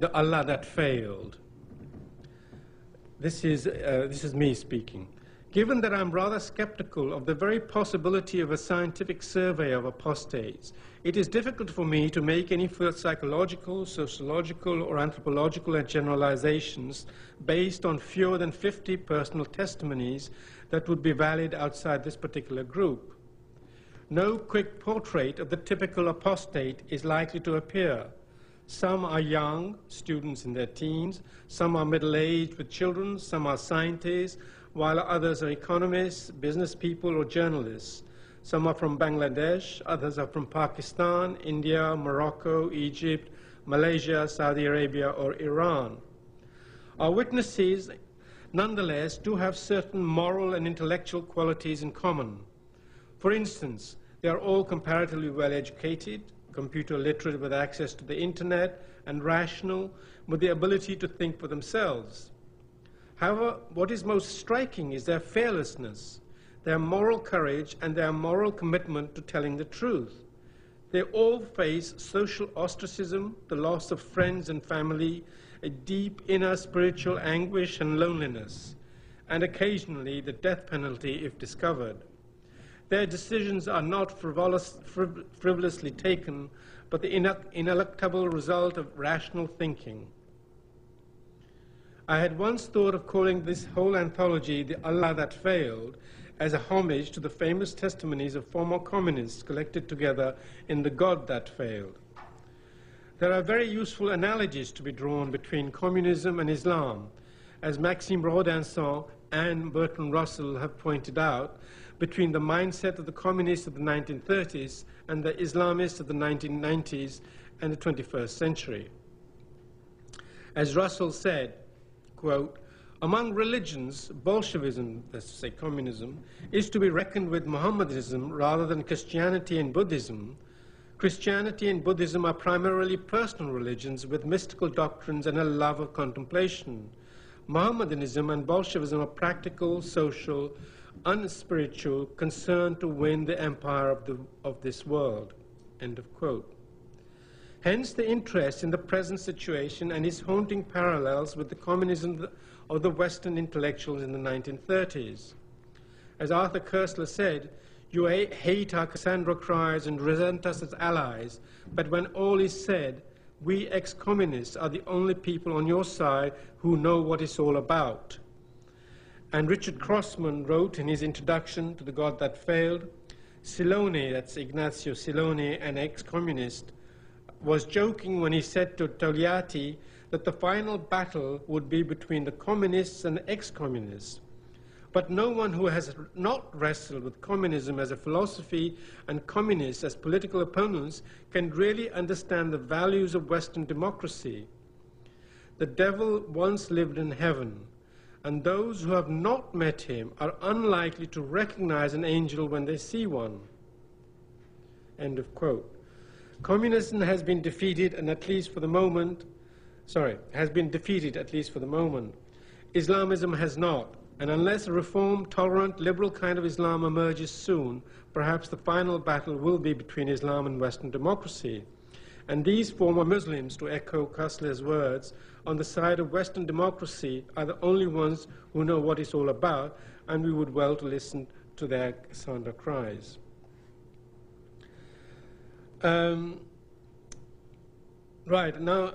The Allah that failed. This is me speaking. Given that I'm rather skeptical of the very possibility of a scientific survey of apostates, it is difficult for me to make any psychological, sociological, or anthropological generalizations based on fewer than 50 personal testimonies that would be valid outside this particular group. No quick portrait of the typical apostate is likely to appear. Some are young, students in their teens, some are middle-aged with children, some are scientists, while others are economists, business people, or journalists. Some are from Bangladesh, others are from Pakistan, India, Morocco, Egypt, Malaysia, Saudi Arabia, or Iran. Our witnesses, nonetheless, do have certain moral and intellectual qualities in common. For instance, they are all comparatively well-educated, computer literate with access to the internet, and rational with the ability to think for themselves. However, what is most striking is their fearlessness, their moral courage, and their moral commitment to telling the truth. They all face social ostracism, the loss of friends and family, a deep inner spiritual anguish and loneliness, and occasionally the death penalty if discovered. Their decisions are not frivolously taken, but the ineluctable result of rational thinking. I had once thought of calling this whole anthology The Allah That Failed, as a homage to the famous testimonies of former communists collected together in The God That Failed. There are very useful analogies to be drawn between communism and Islam, as Maxime Rodinson and Bertrand Russell have pointed out, between the mindset of the communists of the 1930s and the Islamists of the 1990s and the 21st century. As Russell said, quote, among religions, Bolshevism, that's to say communism, is to be reckoned with Mohammedanism rather than Christianity and Buddhism. Christianity and Buddhism are primarily personal religions with mystical doctrines and a love of contemplation. Mohammedanism and Bolshevism are practical, social, unspiritual, concerned to win the empire of this world, end of quote. Hence the interest in the present situation and its haunting parallels with the communism of the Western intellectuals in the 1930s. As Arthur Koestler said, you hate our Cassandra cries and resent us as allies, but when all is said, we ex-communists are the only people on your side who know what it's all about. And Richard Crossman wrote in his introduction to The God That Failed, Silone, that's Ignazio Silone, an ex-communist, was joking when he said to Togliatti that the final battle would be between the communists and the ex-communists. But no one who has not wrestled with communism as a philosophy and communists as political opponents can really understand the values of Western democracy. The devil once lived in heaven, and those who have not met him are unlikely to recognize an angel when they see one. End of quote. Communism has been defeated, and at least for the moment, Islamism has not. And unless a reformed, tolerant, liberal kind of Islam emerges soon, perhaps the final battle will be between Islam and Western democracy. And these former Muslims, to echo Koestler's words, on the side of Western democracy are the only ones who know what it's all about, and we would well to listen to their Cassandra cries. Right, now,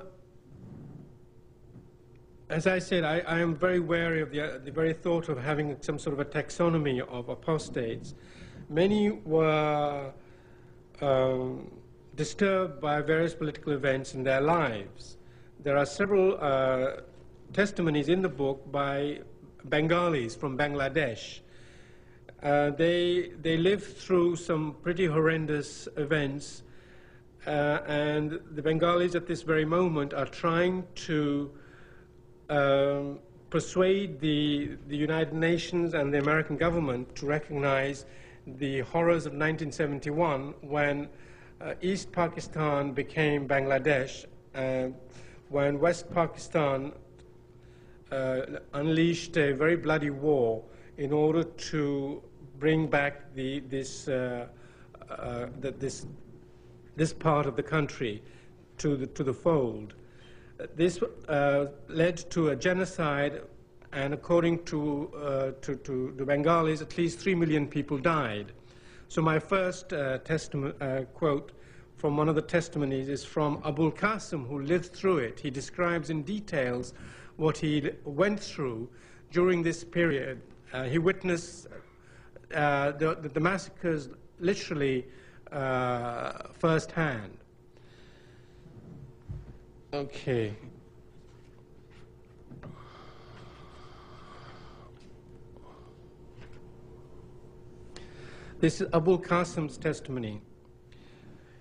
as I said, I am very wary of the very thought of having some sort of a taxonomy of apostates. Many were disturbed by various political events in their lives. There are several testimonies in the book by Bengalis from Bangladesh. They lived through some pretty horrendous events, and the Bengalis at this very moment are trying to persuade the United Nations and the American government to recognize the horrors of 1971 when East Pakistan became Bangladesh, when West Pakistan unleashed a very bloody war in order to bring back this part of the country to the fold. This led to a genocide, and according to the Bengalis, at least 3 million people died. So my first quote from one of the testimonies is from Abul Qasim, who lived through it. He describes in details what he went through during this period. He witnessed the massacres literally firsthand. Okay. This is Abul Qasim's testimony.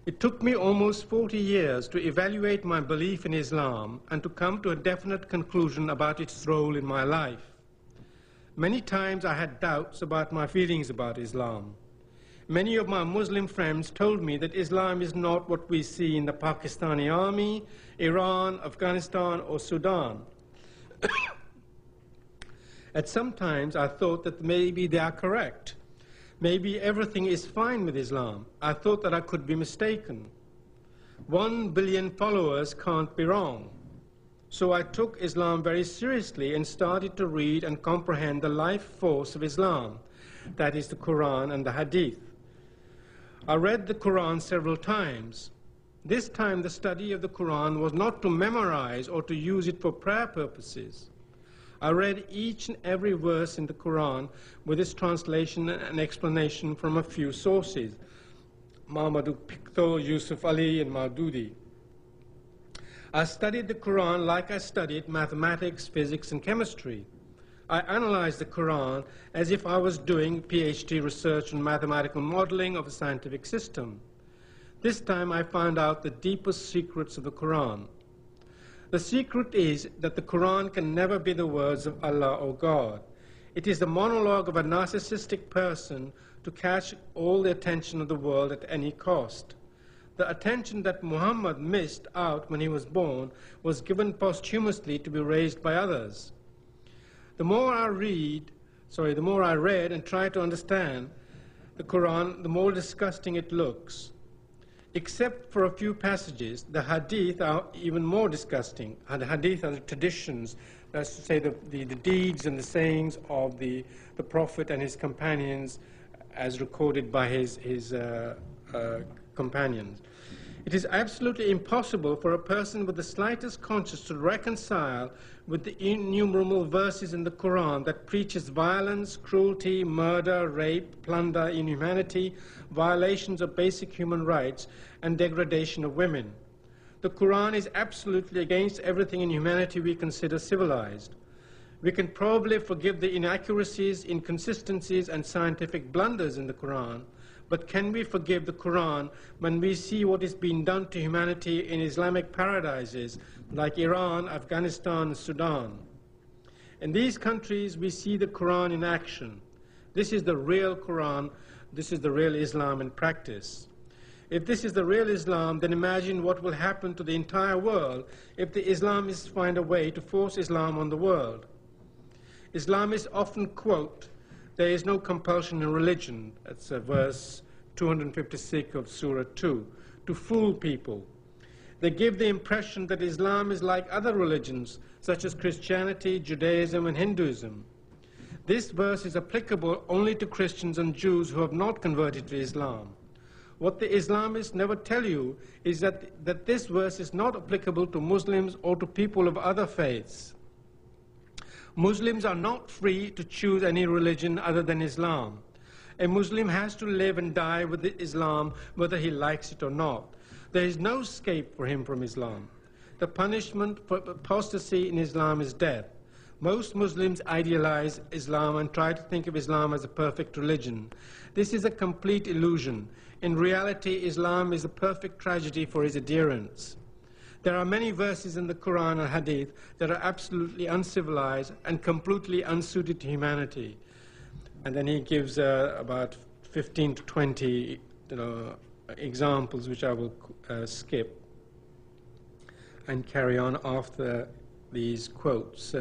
It took me almost 40 years to evaluate my belief in Islam and to come to a definite conclusion about its role in my life. Many times I had doubts about my feelings about Islam. Many of my Muslim friends told me that Islam is not what we see in the Pakistani army, Iran, Afghanistan, or Sudan. At some times I thought that maybe they are correct. Maybe everything is fine with Islam. I thought that I could be mistaken. 1 billion followers can't be wrong. So I took Islam very seriously and started to read and comprehend the life force of Islam, that is the Quran and the Hadith. I read the Quran several times. This time the study of the Quran was not to memorize or to use it for prayer purposes. I read each and every verse in the Quran with its translation and explanation from a few sources, Mamadou Picto, Yusuf Ali, and Maududi. I studied the Quran like I studied mathematics, physics, and chemistry. I analyzed the Quran as if I was doing PhD research on mathematical modeling of a scientific system. This time I found out the deepest secrets of the Quran. The secret is that the Quran can never be the words of Allah or God. It is the monologue of a narcissistic person to catch all the attention of the world at any cost. The attention that Muhammad missed out when he was born was given posthumously to be raised by others. The more I read and try to understand the Quran, the more disgusting it looks. Except for a few passages, the Hadith are even more disgusting. The Hadith are the traditions, that's to say the deeds and the sayings of the Prophet and his companions as recorded by his companions. It is absolutely impossible for a person with the slightest conscience to reconcile with the innumerable verses in the Quran that preaches violence, cruelty, murder, rape, plunder, inhumanity, violations of basic human rights, and degradation of women. The Quran is absolutely against everything in humanity we consider civilized. We can probably forgive the inaccuracies, inconsistencies, and scientific blunders in the Quran, but can we forgive the Quran when we see what is being done to humanity in Islamic paradises like Iran, Afghanistan, and Sudan? In these countries, we see the Quran in action. This is the real Quran. This is the real Islam in practice. If this is the real Islam, then imagine what will happen to the entire world if the Islamists find a way to force Islam on the world. Islamists often quote, "There is no compulsion in religion," that's verse 256 of Surah 2, to fool people. They give the impression that Islam is like other religions, such as Christianity, Judaism, and Hinduism. This verse is applicable only to Christians and Jews who have not converted to Islam. What the Islamists never tell you is that this verse is not applicable to Muslims or to people of other faiths. Muslims are not free to choose any religion other than Islam. A Muslim has to live and die with Islam whether he likes it or not. There is no escape for him from Islam. The punishment for apostasy in Islam is death. Most Muslims idealize Islam and try to think of Islam as a perfect religion. This is a complete illusion. In reality, Islam is a perfect tragedy for its adherents. There are many verses in the Quran and Hadith that are absolutely uncivilized and completely unsuited to humanity. And then he gives about 15 to 20 examples, which I will skip and carry on after these quotes.